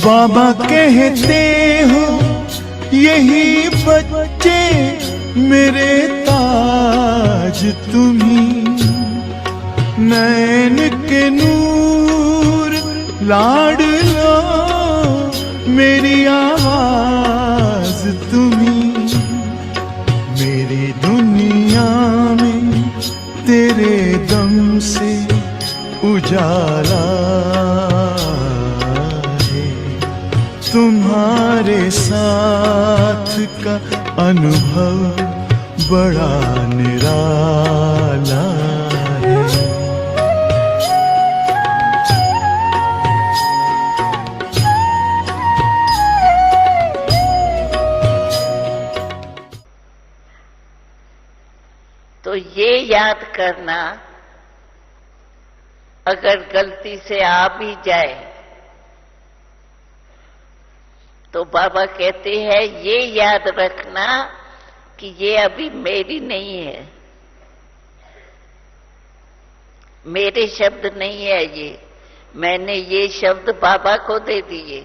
बाबा कहते हो यही बच्चे मेरे ताज तुम्ही, नैन के नूर लाडलो मेरी आवाज तुम्ही, मेरी दुनिया में तेरे दम से उजाला है, तुम्हारे साथ का अनुभव बड़ा निराला है। तो ये याद करना, अगर गलती से आ भी जाए तो बाबा कहते हैं ये याद रखना कि ये अभी मेरी नहीं है, मेरे शब्द नहीं है ये, मैंने ये शब्द बाबा को दे दिए।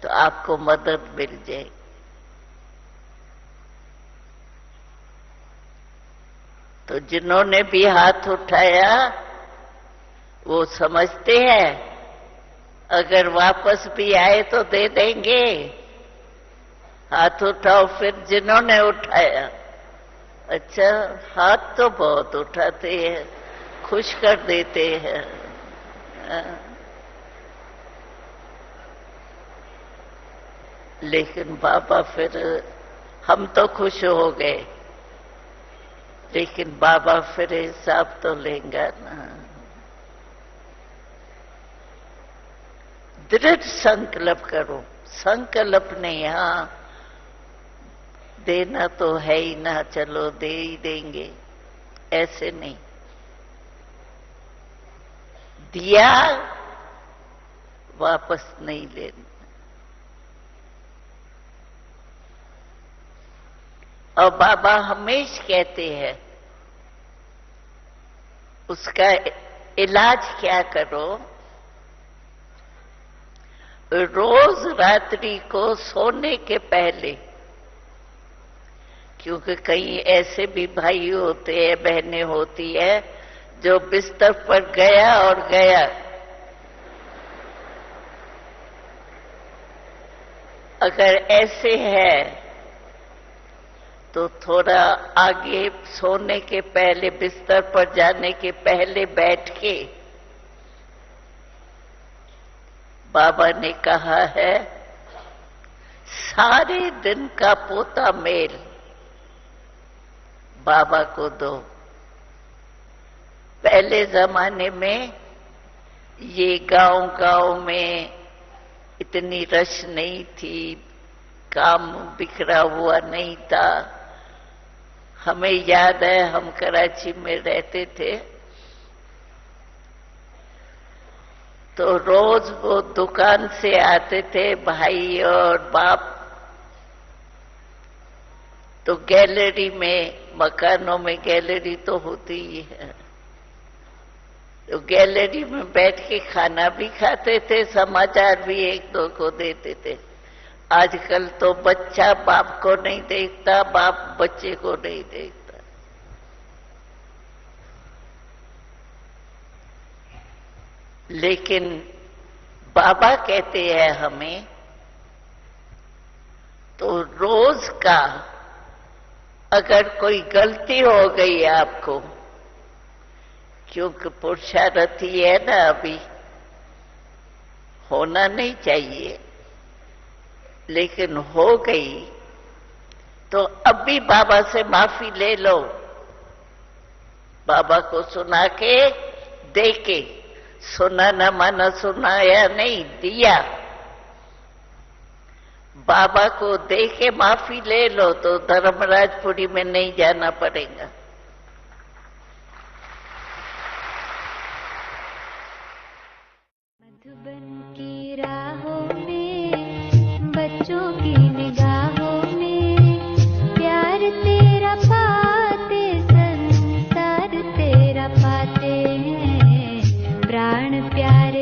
तो आपको मदद मिल जाए। तो जिन्होंने भी हाथ उठाया वो समझते हैं अगर वापस भी आए तो दे देंगे। हाथ उठाओ फिर जिन्होंने उठाया। अच्छा, हाथ तो बहुत उठाते हैं, खुश कर देते हैं। लेकिन बाबा फिर, हम तो खुश हो गए लेकिन बाबा फिर हिसाब तो लेंगे ना। दृढ़ संकल्प करो, संकल्प नहीं, हाँ देना तो है ही ना, चलो दे ही देंगे, ऐसे नहीं। दिया वापस नहीं लेना। और बाबा हमेशा कहते हैं उसका इलाज क्या करो, रोज रात्रि को सोने के पहले, क्योंकि कई ऐसे भी भाई होते हैं, बहनें होती है जो बिस्तर पर गया और गया। अगर ऐसे है तो थोड़ा आगे सोने के पहले, बिस्तर पर जाने के पहले बैठ के, बाबा ने कहा है सारे दिन का पोता मेल बाबा को दो। पहले जमाने में ये गांव-गांव में इतनी रश नहीं थी, काम बिखरा हुआ नहीं था। हमें याद है हम कराची में रहते थे तो रोज वो दुकान से आते थे भाई और बाप, तो गैलरी में, मकानों में गैलरी तो होती ही है, तो गैलरी में बैठ के खाना भी खाते थे, समाचार भी एक दो को देते थे। आजकल तो बच्चा बाप को नहीं देखता, बाप बच्चे को नहीं देखता। लेकिन बाबा कहते हैं हमें तो रोज का, अगर कोई गलती हो गई आपको, क्योंकि पुरुषार्थी है ना, अभी होना नहीं चाहिए, लेकिन हो गई तो अब भी बाबा से माफी ले लो। बाबा को सुना के, दे के, सुना न माना, सुनाया नहीं, दिया। बाबा को दे के माफी ले लो तो धर्मराजपुरी में नहीं जाना पड़ेगा। मधुबन की राहों में, बच्चों की निगाहों में, प्यार तेरा पाते संसार तेरा पाते हैं, प्राण प्यारे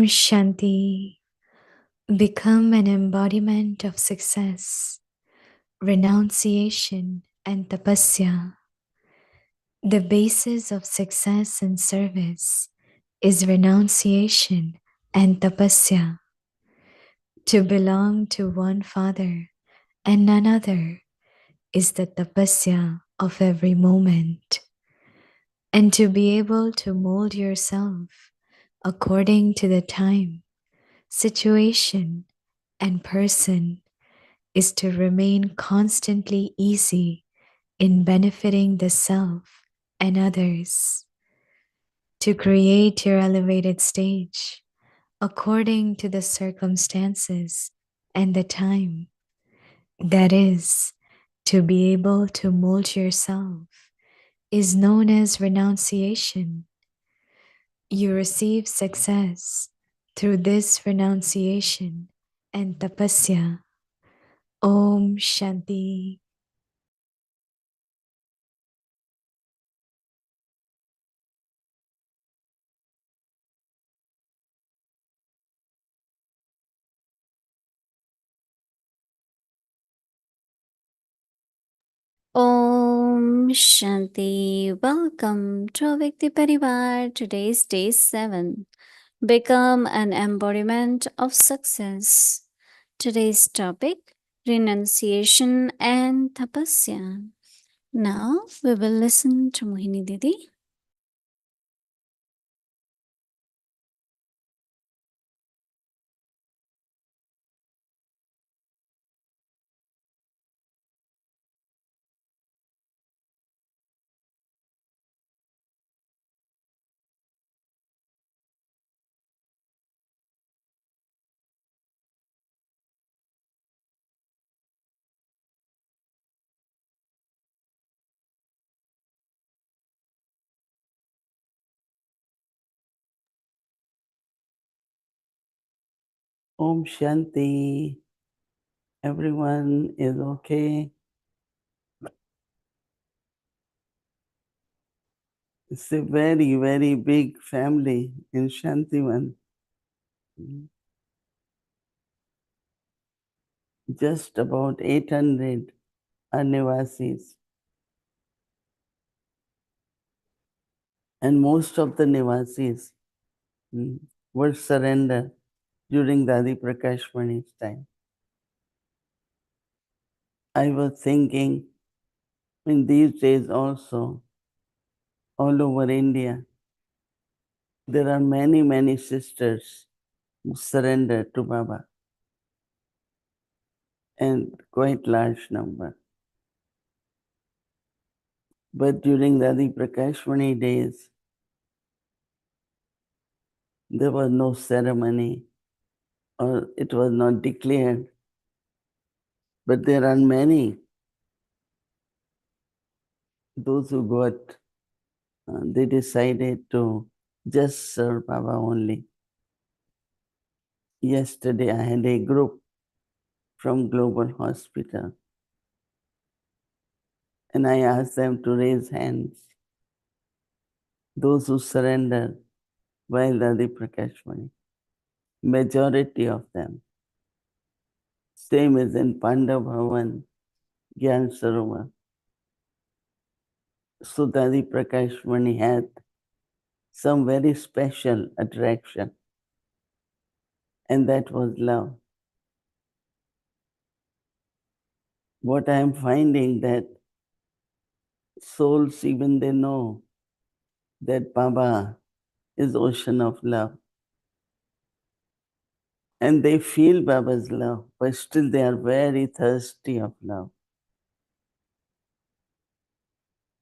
Shanti. Become an embodiment of success, renunciation and tapasya. The basis of success and service is renunciation and tapasya. To belong to one Father and none other is the tapasya of every moment. And to be able to mold yourself according to the time, situation, and person is to remain constantly easy in benefiting the self and others. To create your elevated stage according to the circumstances and the time. That is, to be able to mold yourself is known as renunciation. You receive success through this renunciation and tapasya. Om Shanti. Om Shanti. Welcome to Avyakti Parivar. Today's day 7. Become an embodiment of success. Today's topic, renunciation and tapasya. Now we will listen to Mohini Didi. Om Shanti. Everyone is okay. It's a very, very big family in Shantivan. Just about 800 are Nivasis. And most of the Nivasis were surrendered during Dadi Prakash Mani's time. I was thinking in these days also, all over India, there are many, many sisters who surrendered to Baba, and quite large number. But during Dadi Prakashmani days, there was no ceremony or it was not declared. But there are many, those who got, they decided to just serve Baba only. Yesterday I had a group from Global Hospital and I asked them to raise hands, those who surrendered while Dadi Prakashmani. Majority of them. Same as in Pandav Bhavan, Gyan Sarovar. So Dadi Prakashmani had some very special attraction, and that was love. What I am finding that souls, even they know that Baba is ocean of love, and they feel Baba's love, but still they are very thirsty of love.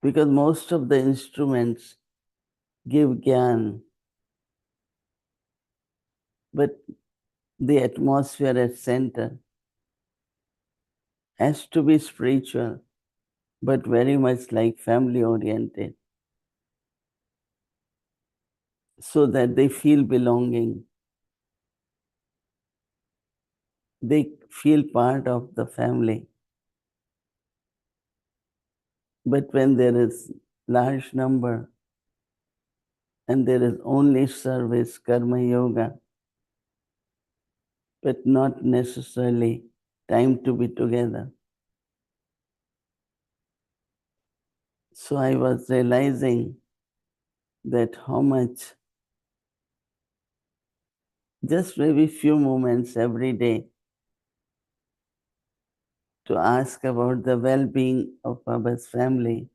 Because most of the instruments give Gyan, but the atmosphere at center has to be spiritual, but very much like family oriented, so that they feel belonging. They feel part of the family. But when there is large number and there is only service, karma yoga, but not necessarily time to be together. So I was realizing that how much, just maybe few moments every day, to ask about the well-being of Baba's family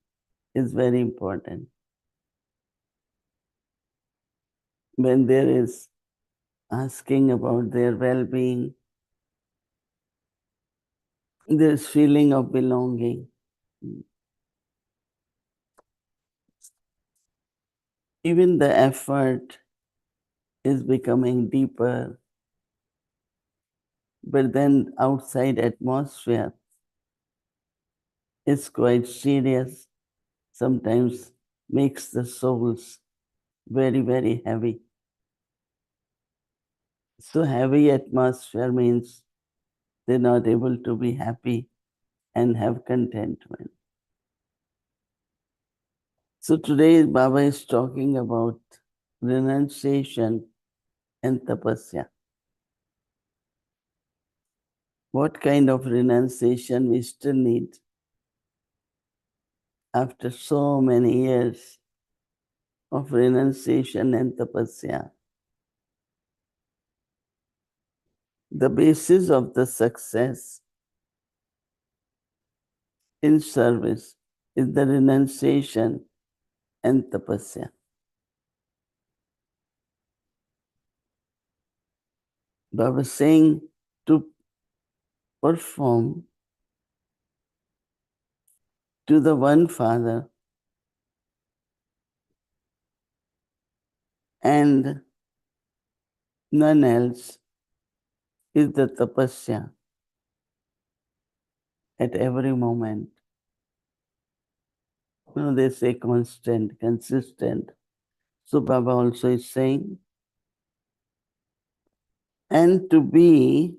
is very important. When there is asking about their well-being, there's feeling of belonging. Even the effort is becoming deeper, but then outside atmosphere is quite serious, sometimes makes the souls very, very heavy. So heavy atmosphere means they're not able to be happy and have contentment. So today Baba is talking about renunciation and tapasya. What kind of renunciation we still need after so many years of renunciation and tapasya? The basis of the success in service is the renunciation and tapasya. Baba is saying to perform to the one Father and none else is the tapasya at every moment. They say constant, consistent. So Baba also is saying, and to be,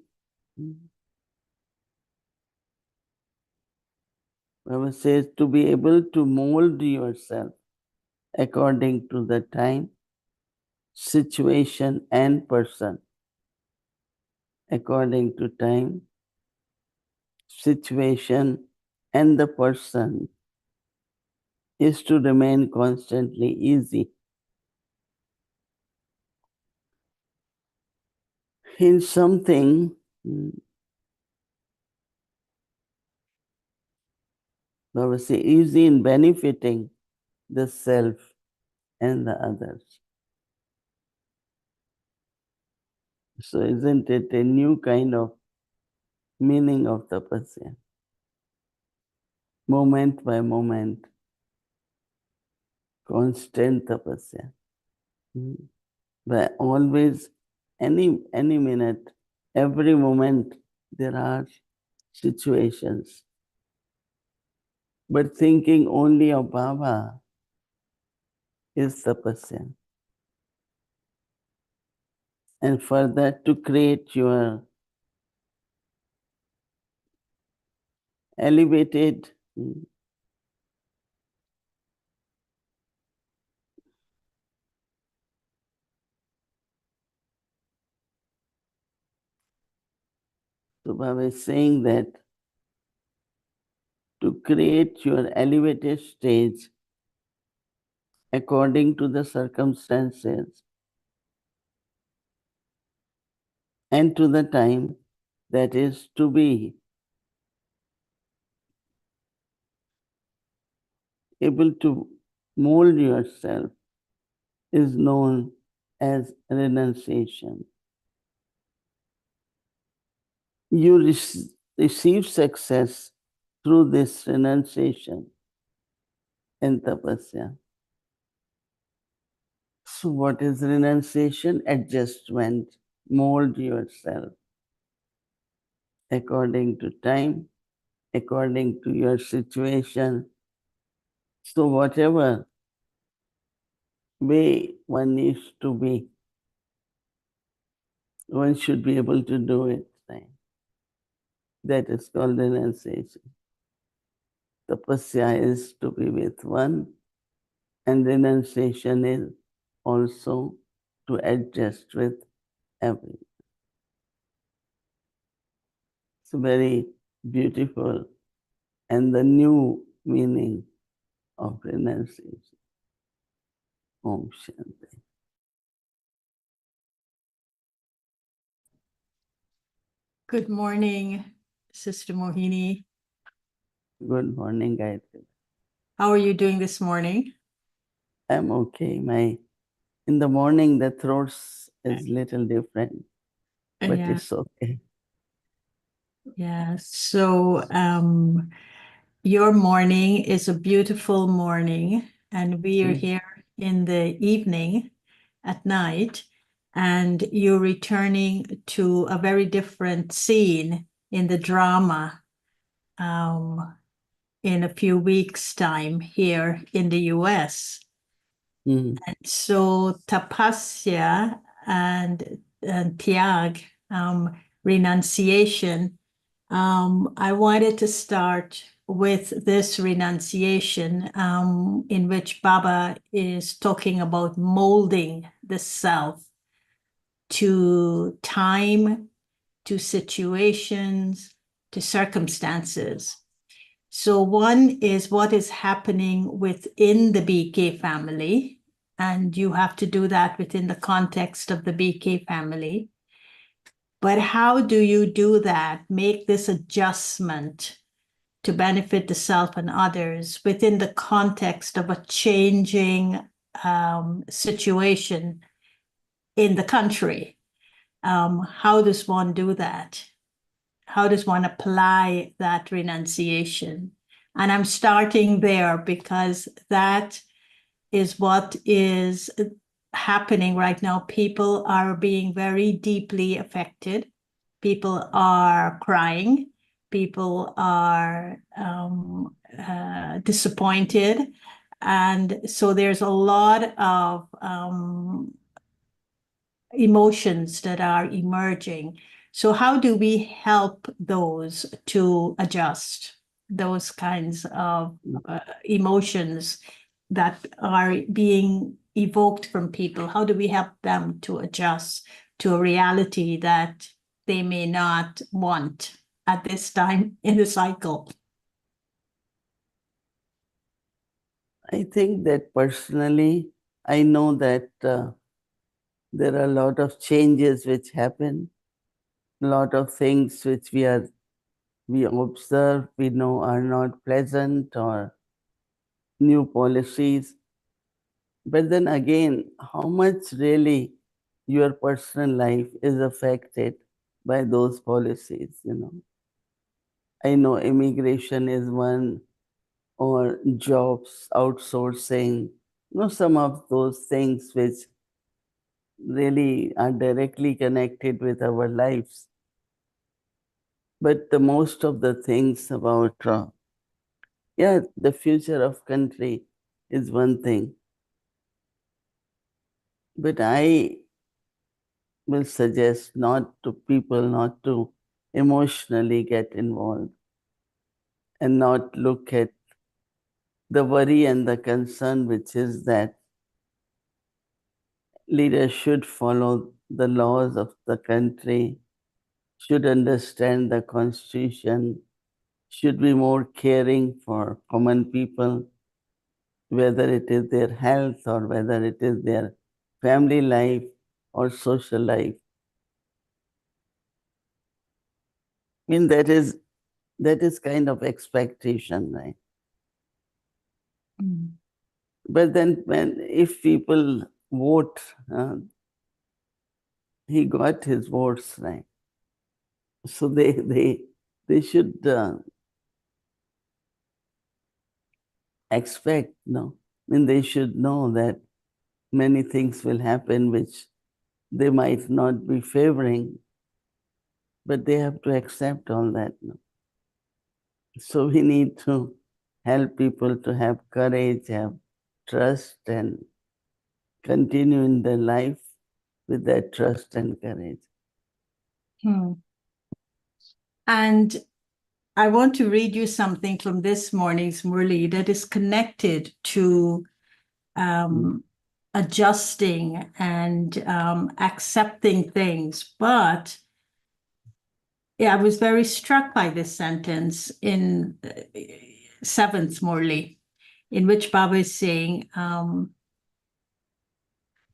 Baba says, to be able to mold yourself according to the time, situation, and person. According to time, situation, and the person is to remain constantly easy. In something, Baba says, easy in benefiting the self and the others. So isn't it a new kind of meaning of tapasya? Moment by moment, constant tapasya. But always, any minute, every moment, there are situations. But thinking only of Baba is tapasya. And for that to create your elevated so Baba is saying that to create your elevated stage according to the circumstances and to the time, that is to be able to mold yourself, is known as renunciation. You receive success through this renunciation and tapasya. So what is renunciation? Adjustment. Mold yourself according to time, according to your situation. So whatever way one needs to be, one should be able to do it. Right? That is called renunciation. Tapasya is to be with one, and renunciation is also to adjust with everyone. It's very beautiful and the new meaning of renunciation. Om Shanti. Good morning, Sister Mohini. Good morning, Gayatri. How are you doing this morning? I'm okay. In the morning the throat is little different, but Yeah. it's okay. Yeah. So your morning is a beautiful morning, and we are here in the evening at night, and you're returning to a very different scene in the drama in a few weeks' time here in the US. Mm. And so tapasya and tyag, renunciation. I wanted to start with this renunciation, in which Baba is talking about molding the self to time, to situations, to circumstances. So one is what is happening within the BK family, and you have to do that within the context of the BK family. But how do you do that? Make this adjustment to benefit the self and others within the context of a changing situation in the country. How does one do that? How does one apply that renunciation? And I'm starting there because that is what is happening right now. People are being very deeply affected. People are crying. People are disappointed. And so there's a lot of emotions that are emerging. So how do we help those to adjust those kinds of emotions that are being evoked from people? How do we help them to adjust to a reality that they may not want at this time in the cycle? I think that personally, I know that there are a lot of changes which happen, a lot of things which we observe, we know are not pleasant, or new policies. But then again, how much really your personal life is affected by those policies, I know immigration is one, or jobs, outsourcing, some of those things which really are directly connected with our lives. But the most of the things about, the future of country is one thing. But I will suggest not to people not to emotionally get involved and not look at the worry and the concern, which is that leaders should follow the laws of the country, should understand the constitution, should be more caring for common people, whether it is their health or whether it is their family life or social life. I mean, that is kind of expectation, right? Mm. But then if people vote, he got his votes, right? So they should expect, no? I mean, they should know that many things will happen which they might not be favoring, but they have to accept all that. No? So we need to help people to have courage, have trust, and continue in their life with that trust and courage. And I want to read you something from this morning's Murli that is connected to adjusting and accepting things. But yeah, I was very struck by this sentence in seventh Morley, in which Baba is saying,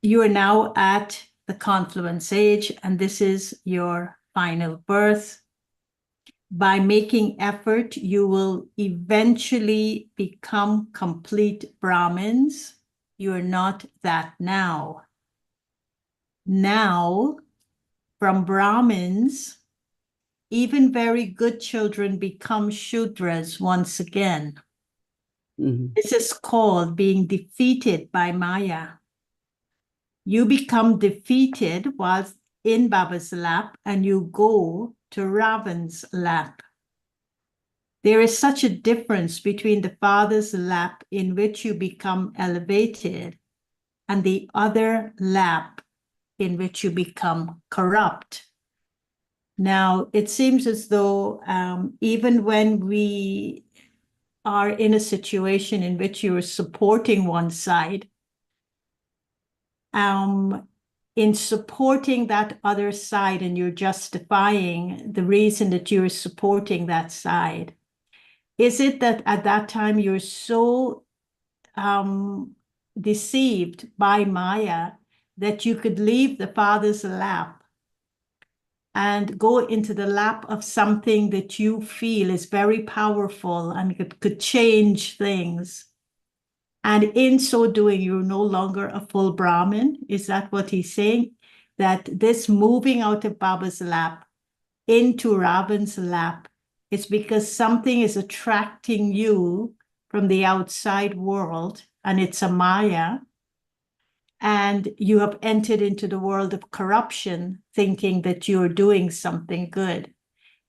you are now at the confluence age, and this is your final birth. By making effort, you will eventually become complete Brahmins. You are not that now. Now, from Brahmins, even very good children become Shudras once again. This is called being defeated by Maya. You become defeated whilst in Baba's lap, and you go to Ravan's lap. There is such a difference between the father's lap in which you become elevated and the other lap in which you become corrupt. Now, it seems as though even when we are in a situation in which you are supporting one side, in supporting that other side and you're justifying the reason that you're supporting that side, is it that at that time you're so deceived by Maya that you could leave the father's lap and go into the lap of something that you feel is very powerful and could change things? And in so doing, you're no longer a full Brahmin. Is that what he's saying? That this moving out of Baba's lap into Ravan's lap is because something is attracting you from the outside world, and it's a Maya, and you have entered into the world of corruption thinking that you're doing something good.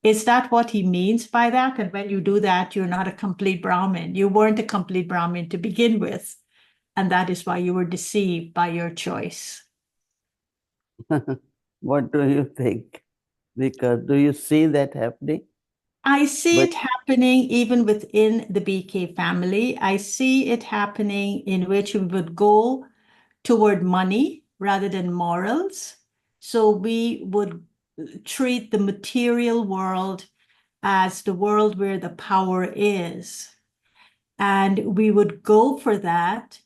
Is that what he means by that? And when you do that, you're not a complete Brahmin. You weren't a complete Brahmin to begin with. And that is why you were deceived by your choice. What do you think? Because do you see that happening? I see it happening even within the BK family. I see it happening in which we would go toward money rather than morals. So we would treat the material world as the world where the power is. And we would go for that,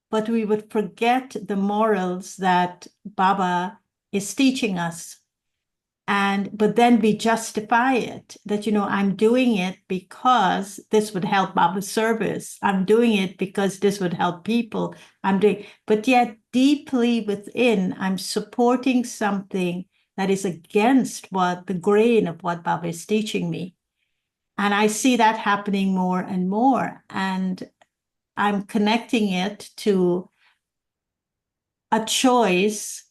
but we would forget the morals that Baba is teaching us. But then we justify it that, I'm doing it because this would help Baba's service. I'm doing it because this would help people. But yet deeply within, I'm supporting something that is against the grain of what Baba is teaching me. And I see that happening more and more. And I'm connecting it to a choice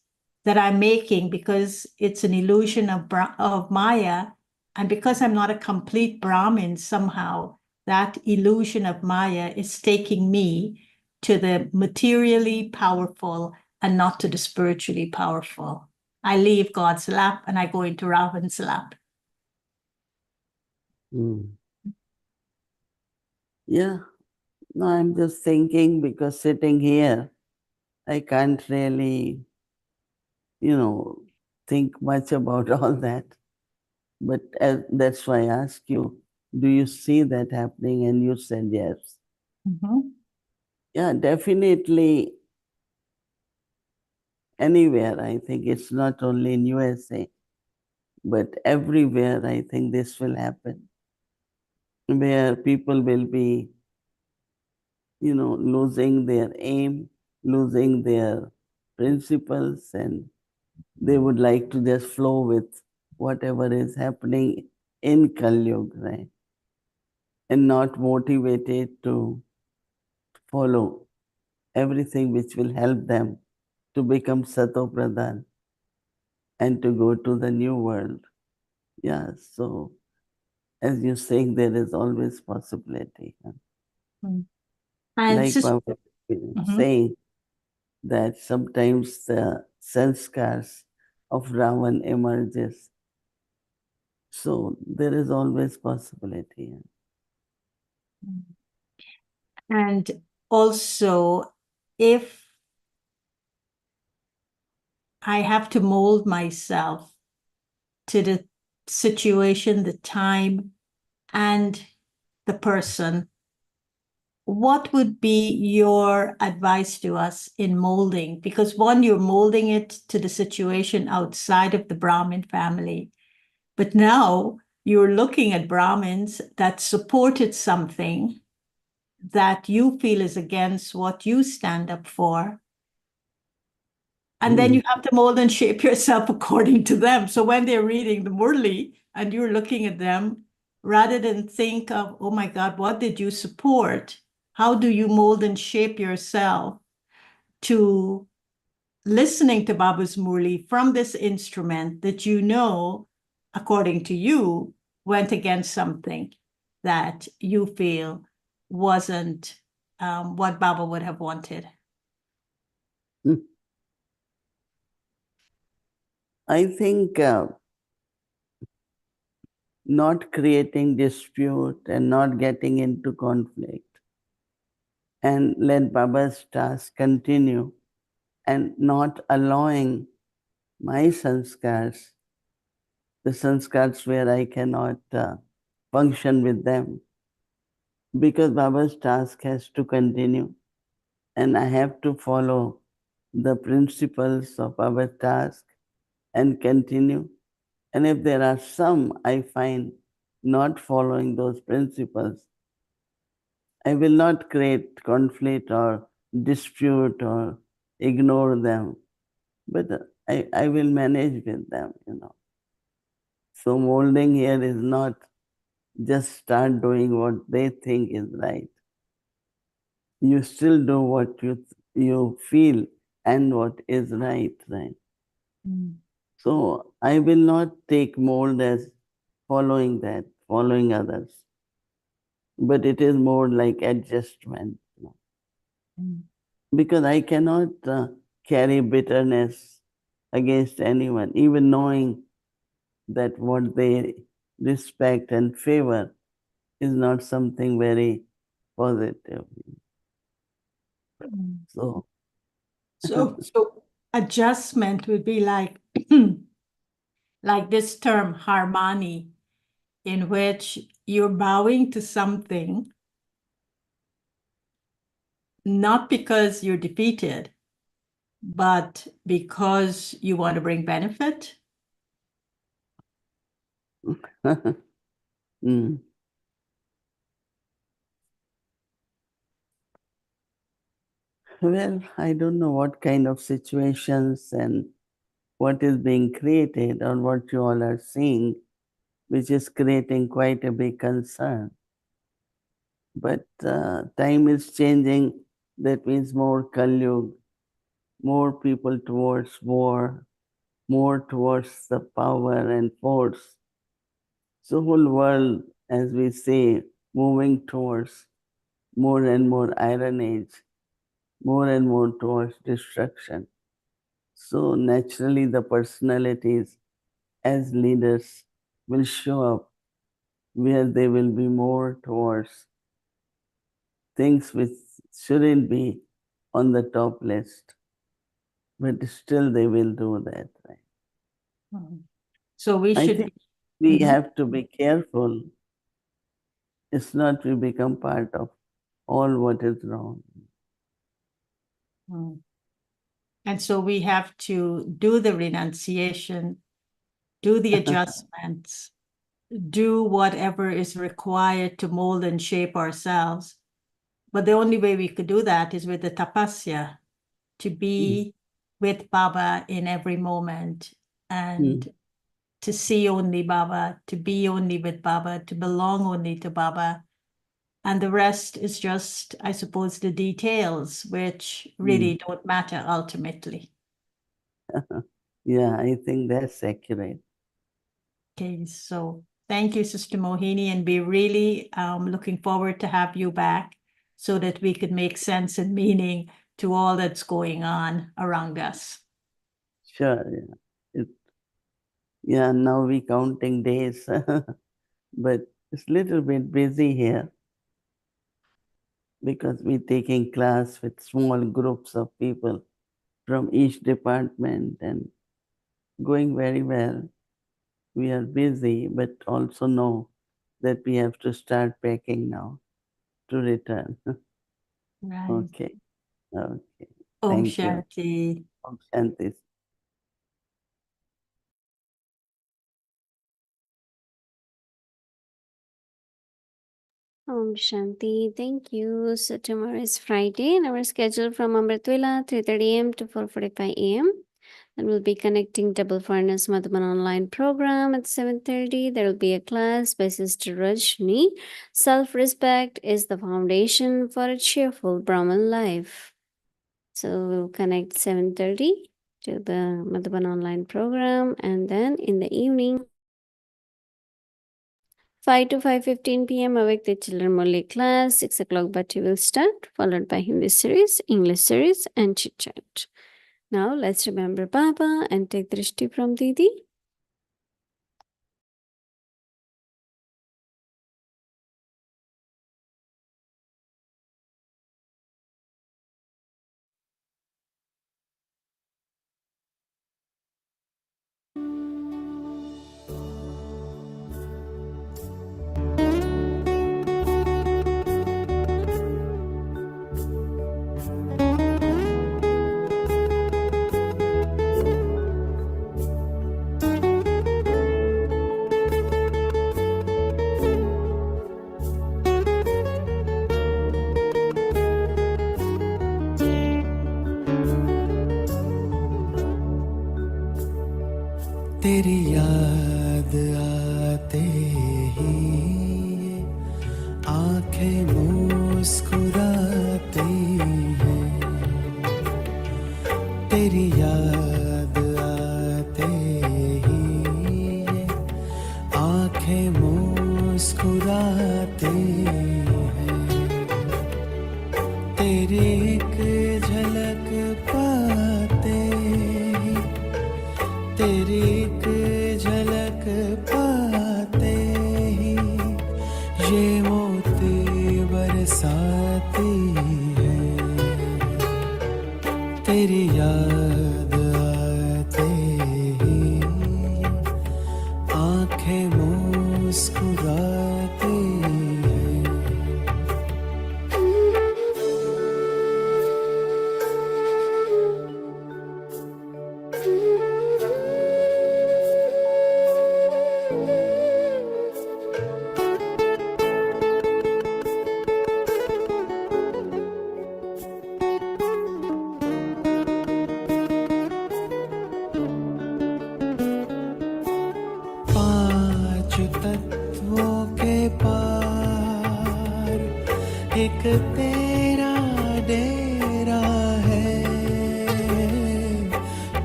that I'm making because it's an illusion of Maya. And because I'm not a complete Brahmin, somehow that illusion of Maya is taking me to the materially powerful and not to the spiritually powerful. I leave God's lap and I go into Ravan's lap. Yeah, no, I'm just thinking because sitting here, I can't really, think much about all that. But that's why I ask you, do you see that happening? And you said yes. Yeah, definitely. Anywhere, I think it's not only in USA, but everywhere, I think this will happen, where people will be, losing their aim, losing their principles, and they would like to just flow with whatever is happening in Kali Yuga, right? And not motivated to follow everything which will help them to become Sato Pradhan and to go to the new world. Yeah, so as you're saying, there is always possibility. And Like Baba saying that sometimes the sanskars of Ravan emerges. So there is always possibility. And also, if I have to mold myself to the situation, the time, and the person, what would be your advice to us in molding? Because one, you're molding it to the situation outside of the Brahmin family, but now you're looking at Brahmins that supported something that you feel is against what you stand up for. And then you have to mold and shape yourself according to them. So when they're reading the Murli and you're looking at them, rather than think of, oh my God, what did you support? How do you mold and shape yourself to listening to Baba's Murli from this instrument that you know, according to you, went against something that you feel wasn't what Baba would have wanted? I think not creating dispute and not getting into conflict and let Baba's task continue and not allowing my sanskars, the sanskars where I cannot function with them, because Baba's task has to continue and I have to follow the principles of our task and continue. And if there are some I find not following those principles, I will not create conflict or dispute or ignore them, but I will manage with them, you know. So molding here is not just start doing what they think is right. You still do what you feel and what is right, right? So I will not take mold as following that, following others, but it is more like adjustment, you know. Because I cannot carry bitterness against anyone, even knowing that what they respect and favor is not something very positive. So, So adjustment would be like like this term harmony, in which you're bowing to something not because you're defeated, but because you want to bring benefit. mm. Well, I don't know what kind of situations and what is being created or what you all are seeing, which is creating quite a big concern. But time is changing. That means more Kalyug, more people towards war, more towards the power and force. So whole world, as we say, moving towards more and more iron age, more and more towards destruction. So naturally the personalities as leaders will show up where they will be more towards things which shouldn't be on the top list, but still they will do that. Right? So we I should think we Mhm. have to be careful. It's not we become part of all what is wrong. And so we have to do the renunciation, do the adjustments, do whatever is required to mold and shape ourselves. But the only way we could do that is with the tapasya, to be with Baba in every moment and to see only Baba, to be only with Baba, to belong only to Baba. And the rest is just, I suppose, the details, which really don't matter ultimately. Yeah, I think that's accurate. Okay, so thank you, Sister Mohini, and we're really looking forward to have you back so that we could make sense and meaning to all that's going on around us. Sure, yeah. Now we counting days, but it's a little bit busy here because we're taking class with small groups of people from each department and going very well. We are busy, but also know that we have to start packing now to return. Right. Okay. Okay. Om Thank you. Shanti. Om Shanti. Om Shanti. Thank you. So tomorrow is Friday and our schedule from Amritvela 3:30 a.m. to 4:45 a.m. And we'll be connecting Double Furnace Madhuban online program at 7:30. There will be a class by Sister Rajni. Self-respect is the foundation for a cheerful Brahman life. So we'll connect 7:30 to the Madhuban online program, and then in the evening 5 to 5:15 p.m. Awake the Children Murli class. 6 o'clock Bhatti will start, followed by Hindi series, English series, and chit chat. Now let's remember Baba and take drishti from Didi. तेरी याद आते ही आंखें मुस्कुराती हैं, तेरी याद आते ही आंखें मुस्कुराती हैं, तेरी एक झलक पाते ही, तेरी एक झलक पाते ही ये मोती बरसाती है, तेरी याद आते ही आंखें मुस्कुराती हैं। पांच तत्वों के पार एक तेरा डेरा है,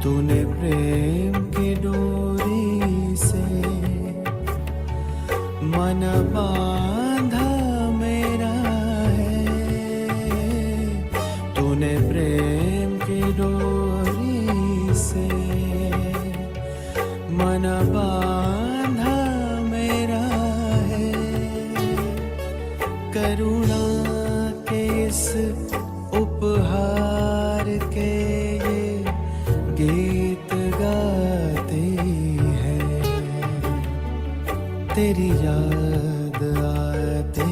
तूने प्रेम की डोरी से मन बांधा मेरा है, तूने प्रेम की डोरी से मन बांधा मेरा है, करुणा के इस उपहार के ये गीत गाते हैं, तेरी याद आते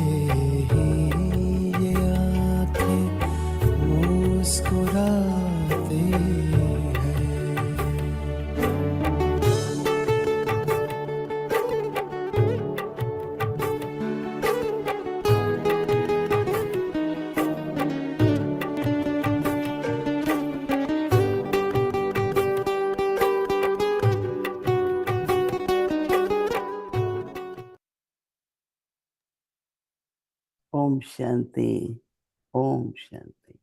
ही ये आंखें मुस्कुराते हैं। Om Shanti. Om Shanti.